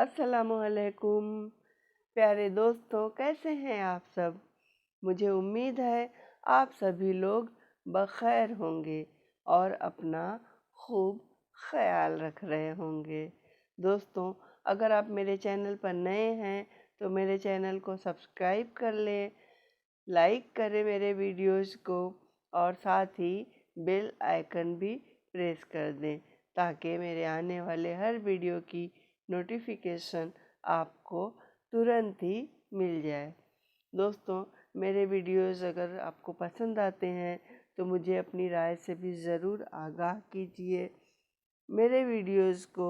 अस्सलामु अलैकुम प्यारे दोस्तों, कैसे हैं आप सब। मुझे उम्मीद है आप सभी लोग बखैर होंगे और अपना खूब ख्याल रख रहे होंगे। दोस्तों, अगर आप मेरे चैनल पर नए हैं तो मेरे चैनल को सब्सक्राइब कर लें, लाइक करें मेरे वीडियोस को और साथ ही बेल आइकन भी प्रेस कर दें ताकि मेरे आने वाले हर वीडियो की नोटिफिकेशन आपको तुरंत ही मिल जाए। दोस्तों, मेरे वीडियोस अगर आपको पसंद आते हैं तो मुझे अपनी राय से भी ज़रूर आगाह कीजिए। मेरे वीडियोस को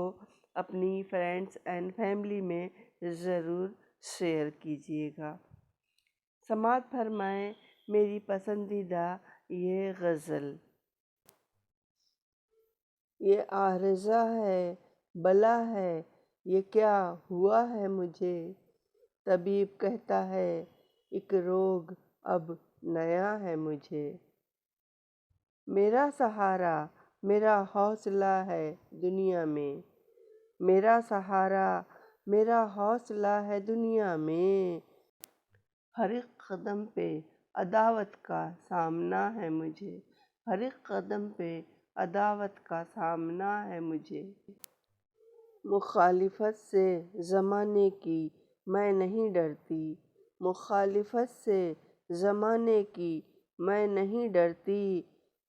अपनी फ्रेंड्स एंड फैमिली में ज़रूर शेयर कीजिएगा। समाअत फरमाएं मेरी पसंदीदा ये गज़ल। ये आरज़ा है, बला है, ये क्या हुआ है मुझे। तबीब कहता है एक रोग अब नया है मुझे। मेरा सहारा मेरा हौसला है दुनिया में, मेरा सहारा मेरा हौसला है दुनिया में। हर एक कदम पे अदावत का सामना है मुझे, हर एक कदम पे अदावत का सामना है मुझे। मुखालिफत से ज़माने की मैं नहीं डरती, मुखालिफत से ज़माने की मैं नहीं डरती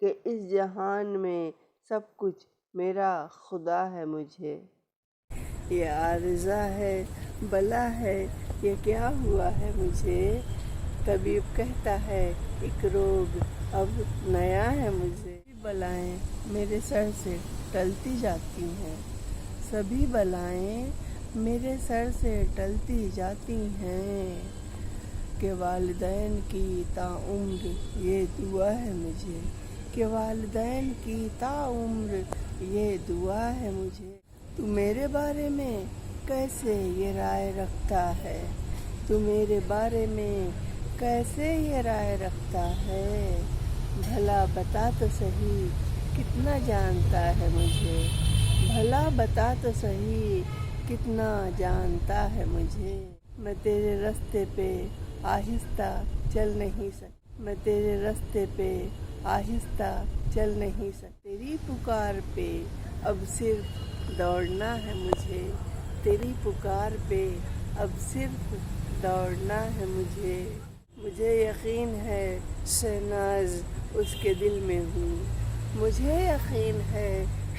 कि इस जहान में सब कुछ मेरा खुदा है मुझे। ये आरज़ा है, बला है, ये क्या हुआ है मुझे। तबीब कहता है एक रोग अब नया है मुझे। बलाएं मेरे सर से टलती जाती हैं, सभी बलाएं मेरे सर से टलती जाती हैं। कि वालिदैन की ताउम्र ये दुआ है मुझे, कि वालिदैन की ताउम्र ये दुआ है मुझे। तू मेरे बारे में कैसे ये राय रखता है, तू मेरे बारे में कैसे ये राय रखता है। भला बता तो सही कितना जानता है मुझे, भला बता तो सही कितना जानता है मुझे। मैं तेरे रास्ते पे आहिस्ता चल नहीं सकती, मैं तेरे रास्ते पे आहिस्ता चल नहीं सकती। तेरी पुकार पे अब सिर्फ दौड़ना है मुझे, तेरी पुकार पे अब सिर्फ दौड़ना है मुझे। मुझे यकीन है शहनाज उसके दिल में हूँ, मुझे यकीन है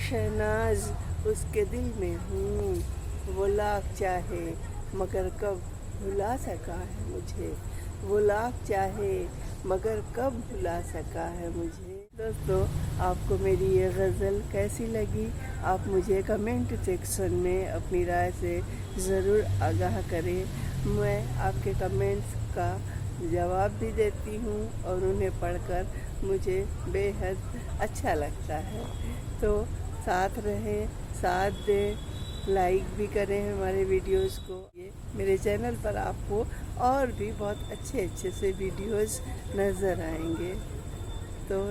शहनाज उसके दिल में हूँ। वो लाख चाहे मगर कब भुला सका है मुझे, वो लाख चाहे मगर कब भुला सका है मुझे। दोस्तों, आपको मेरी ये गज़ल कैसी लगी आप मुझे कमेंट सेक्शन में अपनी राय से ज़रूर आगाह करें। मैं आपके कमेंट्स का जवाब भी देती हूँ और उन्हें पढ़कर मुझे बेहद अच्छा लगता है। तो साथ रहें, साथ दें, लाइक भी करें हमारे वीडियोस को। ये मेरे चैनल पर आपको और भी बहुत अच्छे से वीडियोस नज़र आएंगे। तो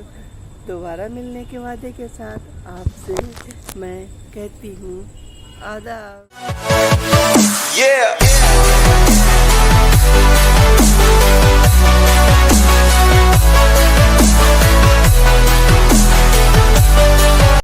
दोबारा मिलने के वादे के साथ आपसे मैं कहती हूँ आदाब।